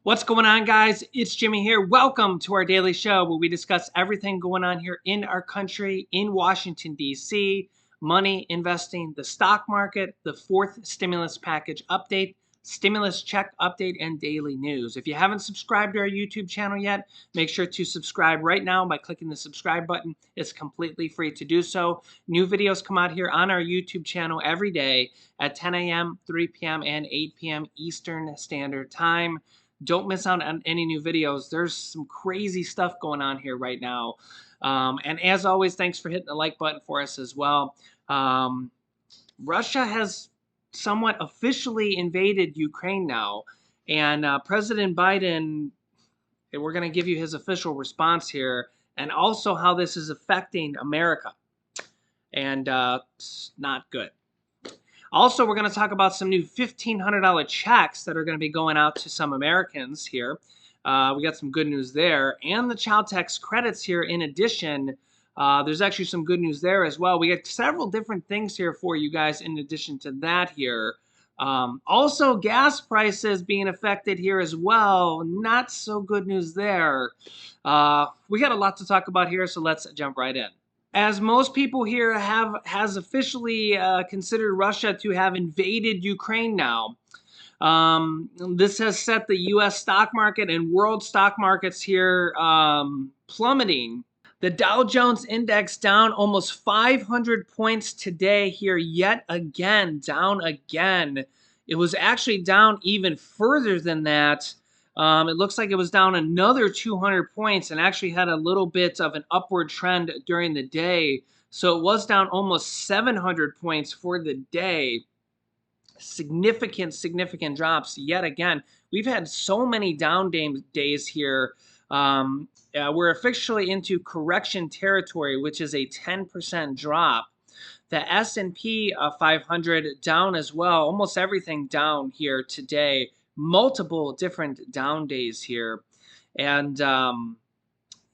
What's going on, guys? It's Jimmy here. Welcome to our daily show where we discuss everything going on here in our country, in Washington, D.C., money, investing, the stock market, the fourth stimulus package update, stimulus check update, and daily news. If you haven't subscribed to our YouTube channel yet, make sure to subscribe right now by clicking the subscribe button. It's completely free to do so. New videos come out here on our YouTube channel every day at 10 a.m., 3 p.m., and 8 p.m. Eastern Standard Time. Don't miss out on any new videos. There's some crazy stuff going on here right now. And as always, thanks for hitting the like button for us as well. Russia has somewhat officially invaded Ukraine now. And President Biden, we're going to give you his official response here, and also how this is affecting America. And it's not good. Also, we're going to talk about some new $1,500 checks that are going to be going out to some Americans here. We got some good news there. And the child tax credits here in addition. There's actually some good news there as well. We got several different things here for you guys in addition to that here. Also, gas prices being affected here as well. Not so good news there. We got a lot to talk about here, so let's jump right in. As most people here has officially considered Russia to have invaded Ukraine now. This has set the U.S. stock market and world stock markets here plummeting. The Dow Jones Index down almost 500 points today here, yet again, down again. It was actually down even further than that. It looks like it was down another 200 points and actually had a little bit of an upward trend during the day. So it was down almost 700 points for the day. Significant drops yet again. We've had so many down days here. We're officially into correction territory, which is a 10% drop. The S&P 500 down as well. Almost everything down here today. Multiple different down days here, and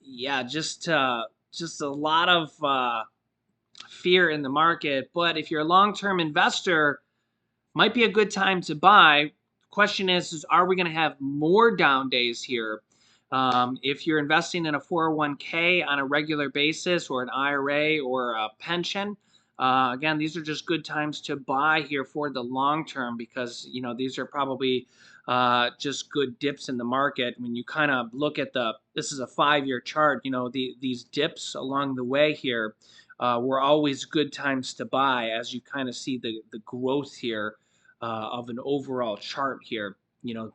yeah, just a lot of fear in the market. But if you're a long-term investor, might be a good time to buy. Question is are we going to have more down days here? If you're investing in a 401k on a regular basis, or an IRA, or a pension, again, these are just good times to buy here for the long term, because these are probably just good dips in the market. When you kind of look at this is a 5-year chart, these dips along the way here were always good times to buy, as you kind of see the growth here of an overall chart here.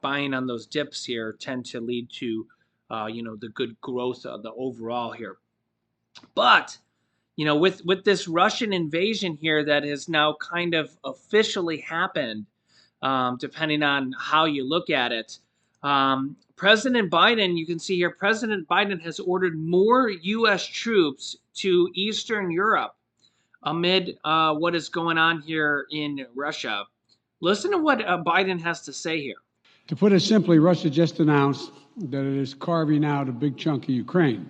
Buying on those dips here tend to lead to the good growth of the overall here. But with this Russian invasion here that has now kind of officially happened, depending on how you look at it, President Biden, you can see here, President Biden has ordered more U.S. troops to Eastern Europe amid what is going on here in Russia. Listen to what Biden has to say here. To put it simply, Russia just announced that it is carving out a big chunk of Ukraine.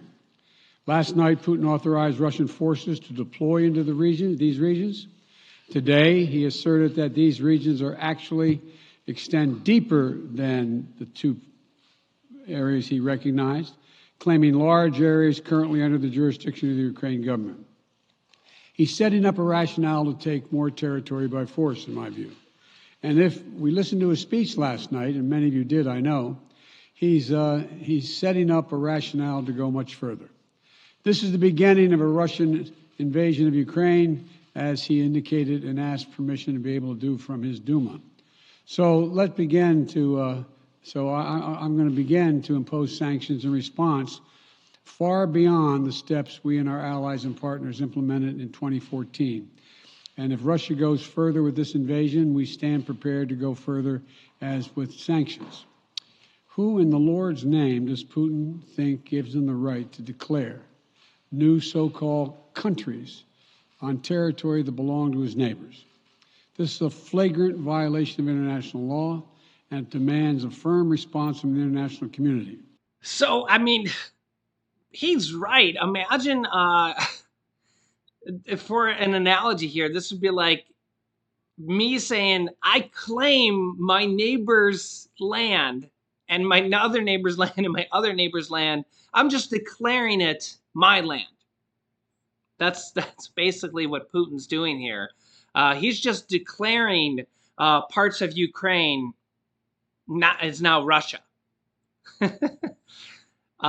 Last night, Putin authorized Russian forces to deploy into these regions. Today, he asserted that these regions are actually extend deeper than the 2 areas he recognized, claiming large areas currently under the jurisdiction of the Ukrainian government. He's setting up a rationale to take more territory by force, in my view. And if we listened to his speech last night, and many of you did, I know, he's setting up a rationale to go much further. This is the beginning of a Russian invasion of Ukraine, as he indicated and asked permission to be able to do from his Duma. So let's begin to. I'm going to begin to impose sanctions in response far beyond the steps we and our allies and partners implemented in 2014. And if Russia goes further with this invasion, we stand prepared to go further as with sanctions. Who in the Lord's name does Putin think gives him the right to declare new so-called countries on territory that belong to his neighbors? This is a flagrant violation of international law and demands a firm response from the international community. So, he's right. Imagine, for an analogy here, this would be like me saying, I claim my neighbor's land and my other neighbor's land and my other neighbor's land. I'm just declaring it my land. That's basically what Putin's doing here. He's just declaring parts of Ukraine is now Russia.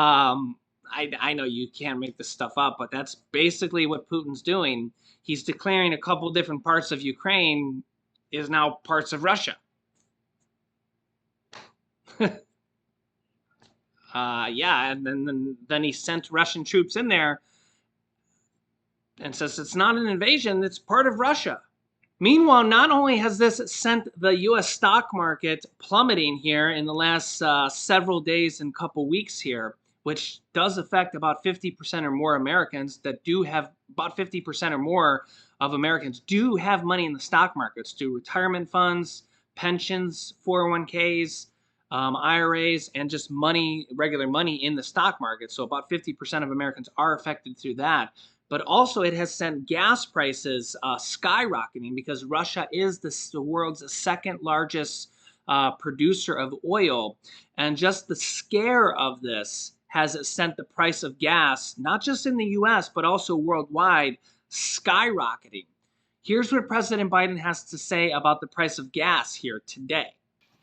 I know you can't make this stuff up, but that's basically what Putin's doing. He's declaring a couple different parts of Ukraine is now parts of Russia. Yeah, and then he sent Russian troops in there and says it's not an invasion, it's part of Russia. Meanwhile, not only has this sent the U.S. stock market plummeting here in the last several days and couple weeks here, which does affect about 50% or more Americans that do have about 50% or more of Americans do have money in the stock markets, do retirement funds, pensions, 401ks, IRAs, and just money, regular money in the stock market. So about 50% of Americans are affected through that. But also it has sent gas prices skyrocketing because Russia is the world's second largest producer of oil. And just the scare of this has sent the price of gas, not just in the US, but also worldwide, skyrocketing. Here's what President Biden has to say about the price of gas here today.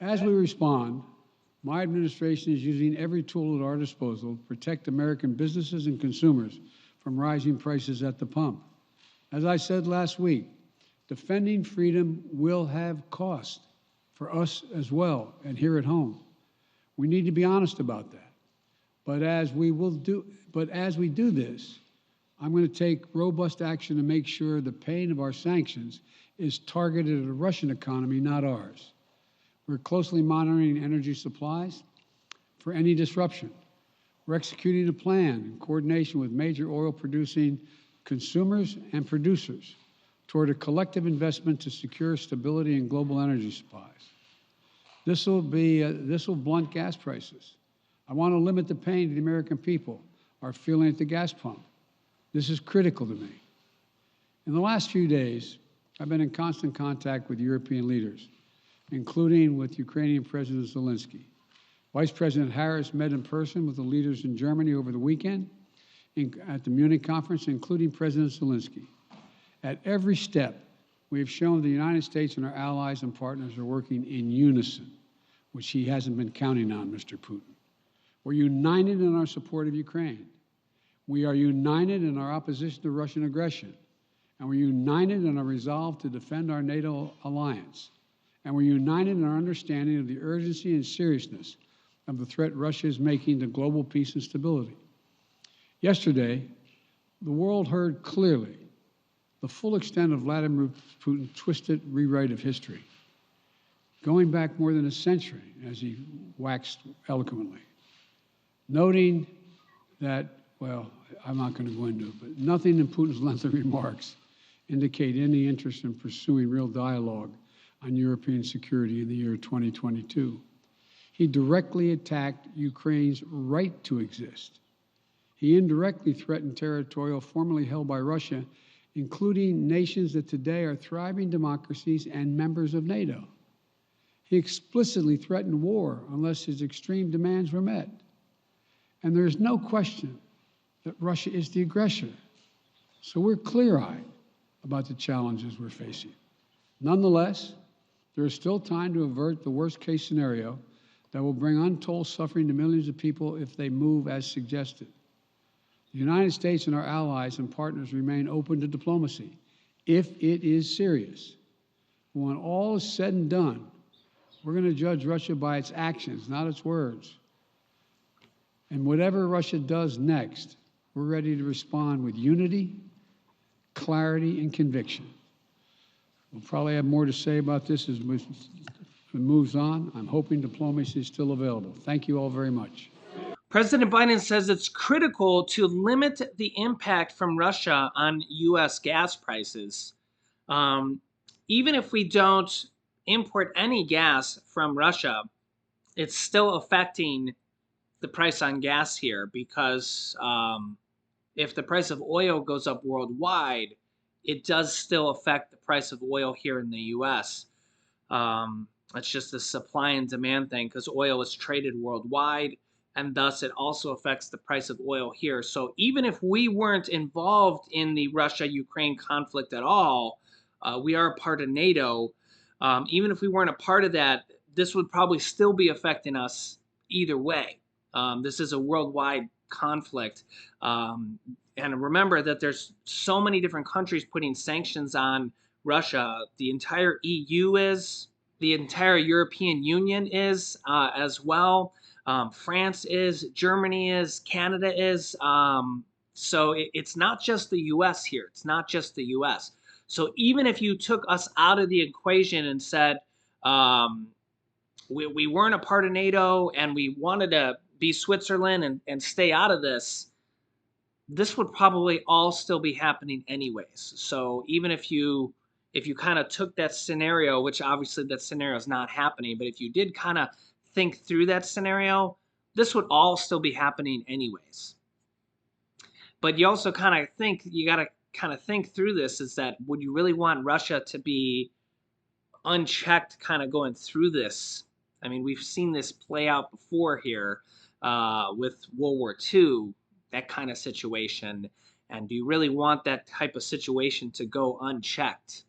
As we respond, my administration is using every tool at our disposal to protect American businesses and consumers from rising prices at the pump. As I said last week, defending freedom will have cost for us as well and here at home. We need to be honest about that. But as we do this, I'm going to take robust action to make sure the pain of our sanctions is targeted at the Russian economy, not ours. We're closely monitoring energy supplies for any disruption. We're executing a plan in coordination with major oil-producing consumers and producers toward a collective investment to secure stability in global energy supplies. This will blunt gas prices. I want to limit the pain the American people are feeling at the gas pump. This is critical to me. In the last few days, I've been in constant contact with European leaders, including with Ukrainian President Zelensky. Vice President Harris met in person with the leaders in Germany over the weekend at the Munich conference, including President Zelensky. At every step, we have shown the United States and our allies and partners are working in unison, which he hasn't been counting on, Mr. Putin. We're united in our support of Ukraine. We are united in our opposition to Russian aggression. And we're united in our resolve to defend our NATO alliance. And we're united in our understanding of the urgency and seriousness of the threat Russia is making to global peace and stability. Yesterday, the world heard clearly the full extent of Vladimir Putin's twisted rewrite of history, going back more than a century, as he waxed eloquently, noting that, well, I'm not going to go into it, but nothing in Putin's lengthy remarks indicate any interest in pursuing real dialogue on European security in the year 2022. He directly attacked Ukraine's right to exist. He indirectly threatened territory formerly held by Russia, including nations that today are thriving democracies and members of NATO. He explicitly threatened war unless his extreme demands were met. And there is no question that Russia is the aggressor. So we're clear-eyed about the challenges we're facing. Nonetheless, there is still time to avert the worst-case scenario that will bring untold suffering to millions of people if they move as suggested. The United States and our allies and partners remain open to diplomacy if it is serious. When all is said and done, we're going to judge Russia by its actions, not its words. And whatever Russia does next, we're ready to respond with unity, clarity, and conviction. We'll probably have more to say about this as it moves on. I'm hoping diplomacy is still available. Thank you all very much. President Biden says it's critical to limit the impact from Russia on U.S. gas prices. Even if we don't import any gas from Russia, it's still affecting the price on gas here because if the price of oil goes up worldwide, it does still affect the price of oil here in the U.S. It's just a supply and demand thing because oil is traded worldwide, and thus it also affects the price of oil here. So even if we weren't involved in the Russia-Ukraine conflict at all, we are a part of NATO. Even if we weren't a part of that, this would probably still be affecting us either way. This is a worldwide conflict. And remember that there's so many different countries putting sanctions on Russia. The entire EU is, the entire European Union is as well. France is, Germany is, Canada is. So it's not just the US here. It's not just the US. So even if you took us out of the equation and said, um, we weren't a part of NATO and we wanted to be Switzerland and stay out of this would probably all still be happening anyways. So even if you kind of took that scenario, which obviously that scenario is not happening, but if you did kind of think through that scenario, this would all still be happening anyways. But you also kind of think you got to kind of think through this is that would you really want Russia to be unchecked kind of going through this? I mean, we've seen this play out before here with World War II, that kind of situation. And do you really want that type of situation to go unchecked?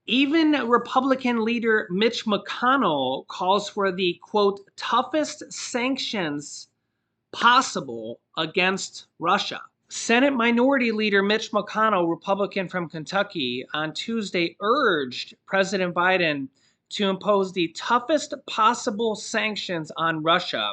Even Republican leader Mitch McConnell calls for the quote, toughest sanctions possible against Russia. Senate Minority Leader Mitch McConnell, Republican from Kentucky, on Tuesday urged President Biden to impose the toughest possible sanctions on Russia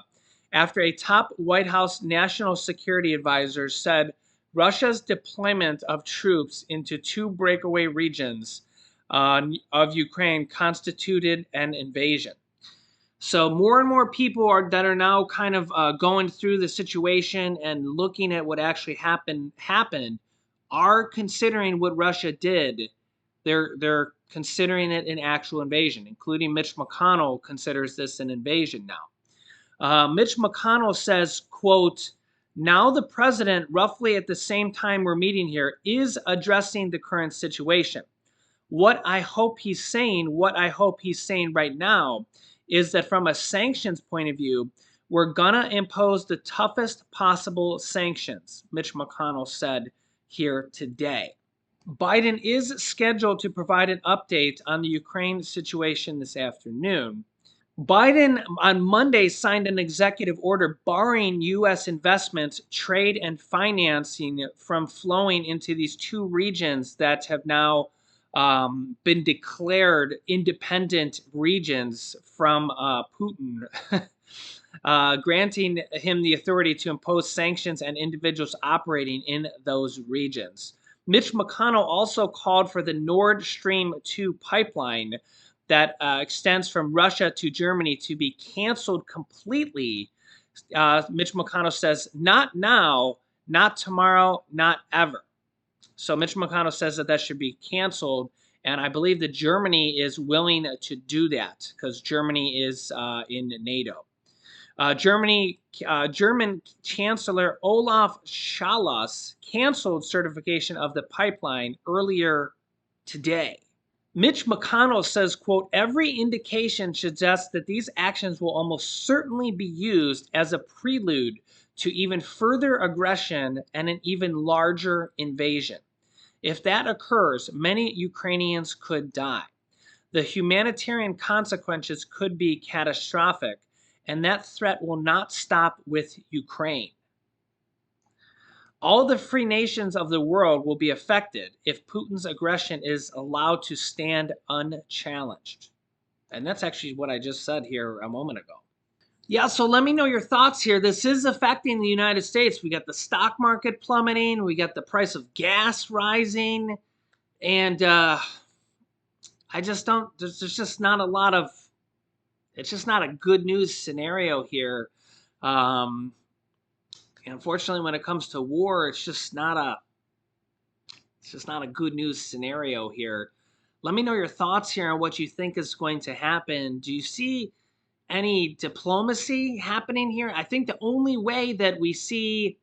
after a top White House national security advisor said Russia's deployment of troops into two breakaway regions of Ukraine constituted an invasion. So more and more people are that are now kind of going through the situation and looking at what actually happened are considering what Russia did. They're considering it an actual invasion, including Mitch McConnell considers this an invasion now. Mitch McConnell says, quote, now the president, roughly at the same time we're meeting here, is addressing the current situation. What I hope he's saying right now is that from a sanctions point of view, we're gonna impose the toughest possible sanctions, Mitch McConnell said here today. Biden is scheduled to provide an update on the Ukraine situation this afternoon. Biden on Monday signed an executive order barring U.S. investments, trade, and financing from flowing into these two regions that have now been declared independent regions from Putin, granting him the authority to impose sanctions on individuals operating in those regions. Mitch McConnell also called for the Nord Stream 2 pipeline that extends from Russia to Germany to be canceled completely. Mitch McConnell says, not now, not tomorrow, not ever. So Mitch McConnell says that should be canceled. And I believe that Germany is willing to do that because Germany is in NATO. German Chancellor Olaf Scholz canceled certification of the pipeline earlier today. Mitch McConnell says, quote, every indication suggests that these actions will almost certainly be used as a prelude to even further aggression and an even larger invasion. If that occurs, many Ukrainians could die. The humanitarian consequences could be catastrophic, and that threat will not stop with Ukraine. All the free nations of the world will be affected if Putin's aggression is allowed to stand unchallenged. And that's actually what I just said here a moment ago. Yeah, so let me know your thoughts here. This is affecting the United States. We got the stock market plummeting, we got the price of gas rising, and I just don't, there's just not a lot of, it's just not a good news scenario here. Unfortunately, when it comes to war, it's just not a good news scenario here. Let me know your thoughts here on what you think is going to happen. Do you see any diplomacy happening here? I think the only way that we see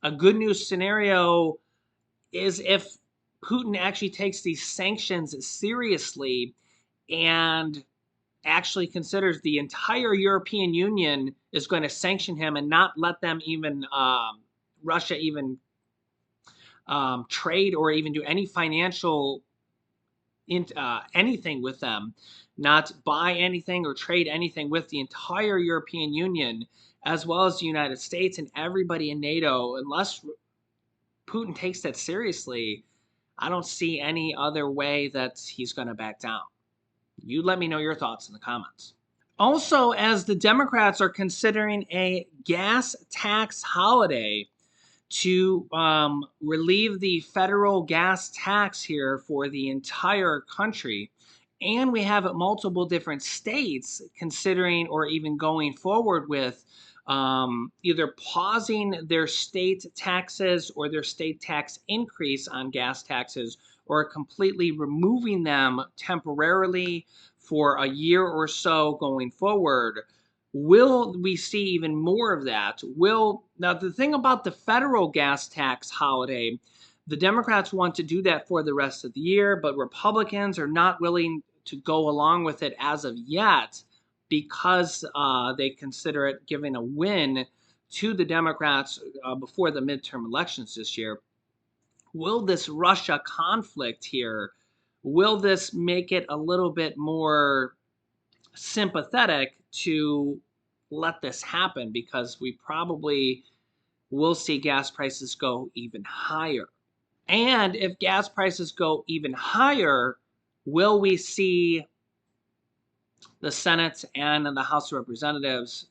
a good news scenario is if Putin actually takes these sanctions seriously and actually considers the entire European Union is going to sanction him and not let them even Russia even trade or even do any financial anything with them, not buy anything or trade anything with the entire European Union, as well as the United States and everybody in NATO, unless Putin takes that seriously, I don't see any other way that he's going to back down. You let me know your thoughts in the comments. Also, as the Democrats are considering a gas tax holiday to relieve the federal gas tax here for the entire country, and we have multiple different states considering or even going forward with either pausing their state taxes or their state tax increase on gas taxes, or completely removing them temporarily for a year or so going forward. Will we see even more of that? Now the thing about the federal gas tax holiday, the Democrats want to do that for the rest of the year, but Republicans are not willing to go along with it as of yet because they consider it giving a win to the Democrats before the midterm elections this year. Will this Russia conflict here, will this make it a little bit more sympathetic to let this happen, because we probably will see gas prices go even higher? And if gas prices go even higher, will we see the Senate and the House of Representatives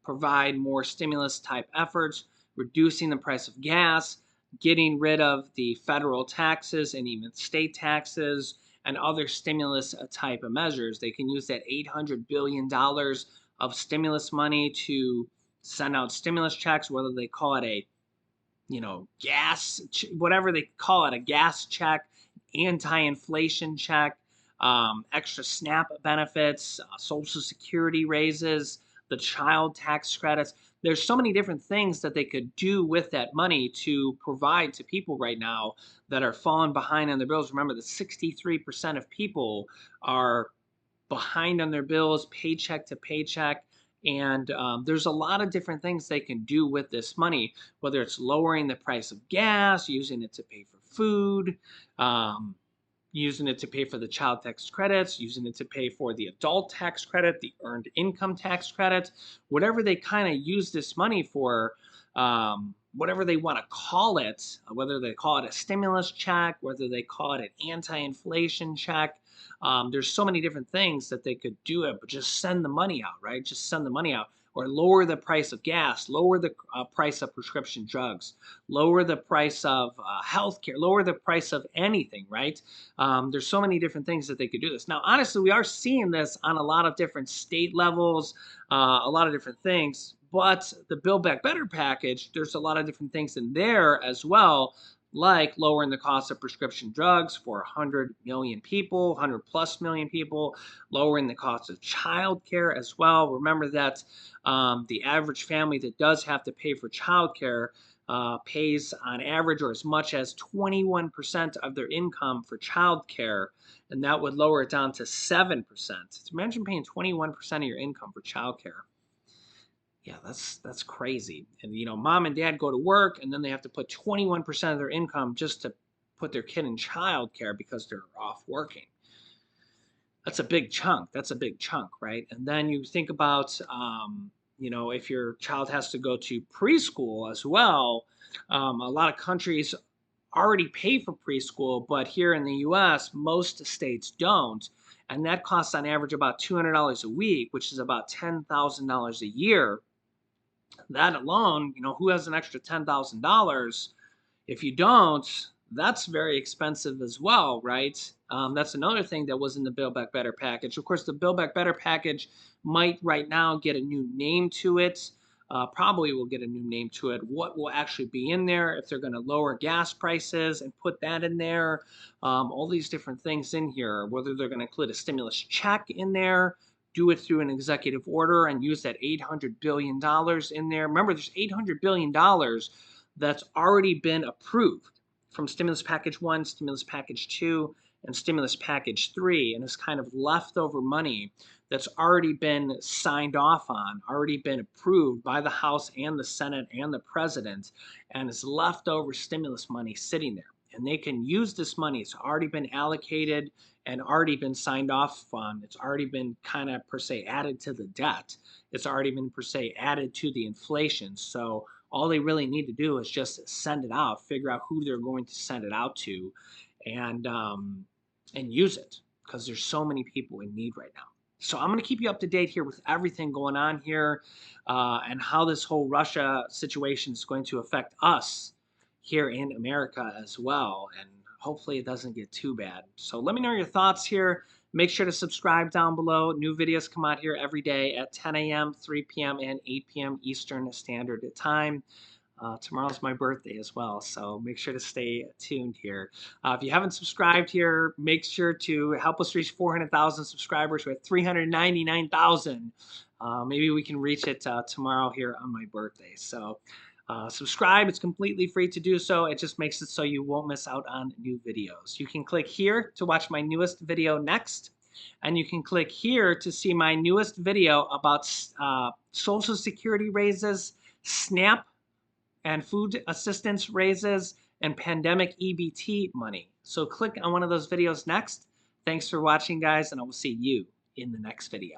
provide more stimulus type efforts, reducing the price of gas, getting rid of the federal taxes and even state taxes and other stimulus type of measures? They can use that $800 billion of stimulus money to send out stimulus checks, whether they call it a gas, whatever they call it, a gas check, anti-inflation check, extra SNAP benefits, Social Security raises, the child tax credits. There's so many different things that they could do with that money to provide to people right now that are falling behind on their bills. Remember that 63% of people are behind on their bills, paycheck to paycheck. And there's a lot of different things they can do with this money, whether it's lowering the price of gas, using it to pay for food, um, using it to pay for the child tax credits, using it to pay for the adult tax credit, the earned income tax credit, whatever they kind of use this money for, whatever they want to call it, whether they call it a stimulus check, whether they call it an anti-inflation check. There's so many different things that they could do it, but just send the money out, right? Just send the money out, or lower the price of gas, lower the price of prescription drugs, lower the price of healthcare, lower the price of anything, right? There's so many different things that they could do this. Now, honestly, we are seeing this on a lot of different state levels, a lot of different things. But the Build Back Better package, there's a lot of different things in there as well, like lowering the cost of prescription drugs for 100 million people, 100 plus million people, lowering the cost of childcare as well. Remember that the average family that does have to pay for childcare pays on average or as much as 21% of their income for childcare, and that would lower it down to 7%. Imagine paying 21% of your income for childcare. Yeah, that's crazy. And mom and dad go to work, and then they have to put 21% of their income just to put their kid in childcare because they're off working. That's a big chunk. That's a big chunk, right? And then you think about, if your child has to go to preschool as well. A lot of countries already pay for preschool, but here in the U.S., most states don't. And that costs on average about $200 a week, which is about $10,000 a year. That alone, who has an extra $10,000? If you don't, that's very expensive as well, right? That's another thing that was in the Build Back Better package. Of course, the Build Back Better package might right now get a new name to it. Probably will get a new name to it. What will actually be in there, if they're going to lower gas prices and put that in there, all these different things in here, whether they're going to include a stimulus check in there, do it through an executive order and use that $800 billion in there. Remember, there's $800 billion that's already been approved from stimulus package 1, stimulus package 2, and stimulus package 3, and it's kind of leftover money that's already been signed off on, already been approved by the House and the Senate and the President, and is leftover stimulus money sitting there. And they can use this money. It's already been allocated and already been signed off on. It's already been kind of per se added to the debt. It's already been per se added to the inflation. So all they really need to do is just send it out, figure out who they're going to send it out to, and use it, because there's so many people in need right now. So I'm going to keep you up to date here with everything going on here, and how this whole Russia situation is going to affect us here in America as well. And hopefully it doesn't get too bad. So let me know your thoughts here. Make sure to subscribe down below. New videos come out here every day at 10 a.m., 3 p.m., and 8 p.m. Eastern Standard Time. Tomorrow's my birthday as well, so make sure to stay tuned here. If you haven't subscribed here, make sure to help us reach 400,000 subscribers. We're at 399,000. Maybe we can reach it tomorrow here on my birthday. So subscribe. It's completely free to do so. It just makes it so you won't miss out on new videos. You can click here to watch my newest video next. And you can click here to see my newest video about Social Security raises, SNAP and food assistance raises, and pandemic EBT money. So click on one of those videos next. Thanks for watching, guys, and I will see you in the next video.